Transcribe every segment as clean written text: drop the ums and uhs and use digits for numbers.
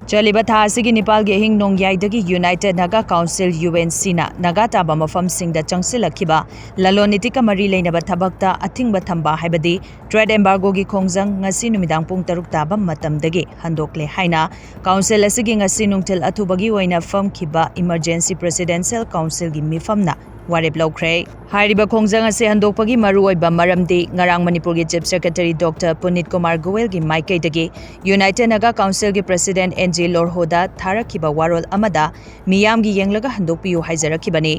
Chaliba tha asigi Nepal ge hing nong yaidagi United Naga Council UNC na Naga taba mafamsingda changsilakhiba lalonitika mari leinaba thabakta athingba thamba haibadi Trade Embargo gi khongjang ngasi numidang Pung 6 taba matamdagi handoklekhre haina Council asigi ngasi nungthil athubagi oina famkhiba Emergency Presidential Council gi mifamna warep laukhre hairiba khongjang ase handokpagi maruoiba maramdi ngarang Manipur gi Chief Secretary Dr. Punit Kumar Goel gi maikaidagi United Naga Council gi President NG Lorhoda tharakhiba warol amada miyam gi yenglaga handokpiyu haijarakibani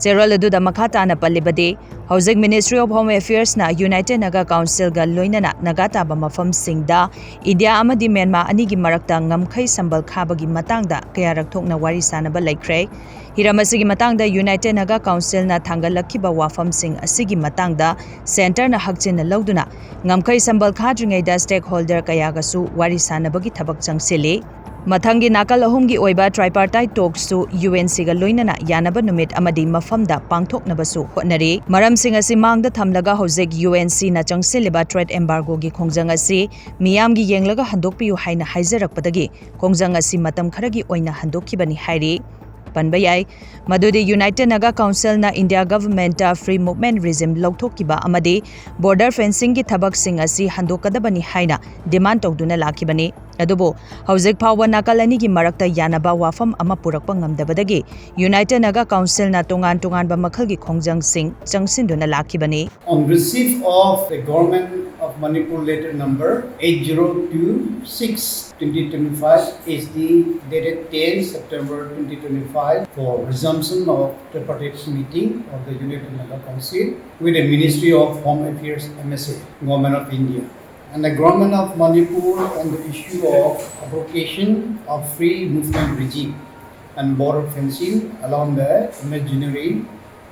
Cherol aduda makha tana pallibadi Housing Ministry of Home Affairs na United Naga Council ga loinana Naga taba mafamsingda India amadi Myanmar anigi marakta ngamkhai sambal khabagi matangda kayarak thokna wari sanaba laikhre Hiramasigi matangda United Naga Council na thangalakhiba wafamsing asigi matangda center na hakchin na lauduna ngamkhai sambal khadringaida stakeholder kayagasu wari sanabagi thabak changsili Mathangi nakal ahumgi oiba tripartite talks to UNC ga loinana yanaba numit amadi mafamda pangthoknabasu hotnari maramsing asi mangda thamlaga hojek UNC na changsiliba Trade Embargo gi khongjang asi miyamgi yenglaga handokpiyu haina haijarakpadagi khongjang asi matam kharagi oina handokhibani hairi Panbayai, Madudi United Naga Council na India Government Free Movement Regime Lauthokiba Amadi Border Fencing ki Thabak Sing asi handokadabani haina demand tawduna lakhibani adubo Housek Phawa Nakalani ki Marakta Yanaba Wafam ama purakpa ngamdabadagi United Naga Council na tongan ba makhal gi khongjang sing changsinduna lakhibani On receipt of the Government of Manipur letter number 8026/2025 is the dated 10 September 2025 for resumption of tripartite meeting of the United Naga Council with the Ministry of Home Affairs MSA, Government of India, and the Government of Manipur on the issue of abrogation of free movement regime and border fencing along the imaginary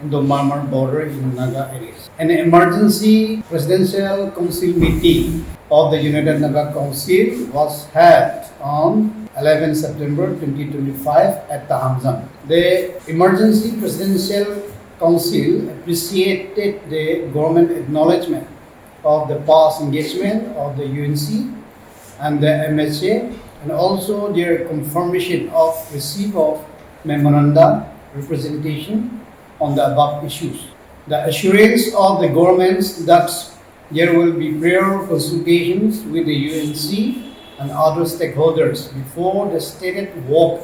Indo-Myanmar border in Naga areas. An emergency presidential council meeting of the United Naga Council was held on 11 September 2025 at the khongjang. The emergency presidential council appreciated the government acknowledgement of the past engagement of the UNC and the MHA and also their confirmation of receipt of memoranda representation on the above issues. The assurance of the governments that there will be prior consultations with the UNC and other stakeholders before the stated work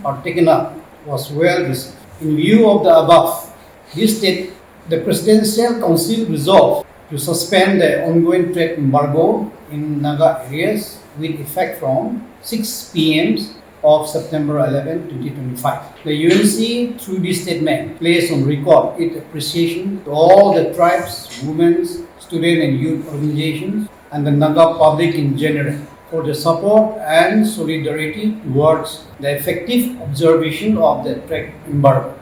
are taken up was well received. In view of the above, the Presidential Council resolved to suspend the ongoing trade embargo in Naga areas with effect from 6 p.m. of September 11, 2025. The UNC, through this statement, placed on record its appreciation to all the tribes, women, student and youth organizations, and the Naga public in general for the support and solidarity towards the effective observation of the trade embargo.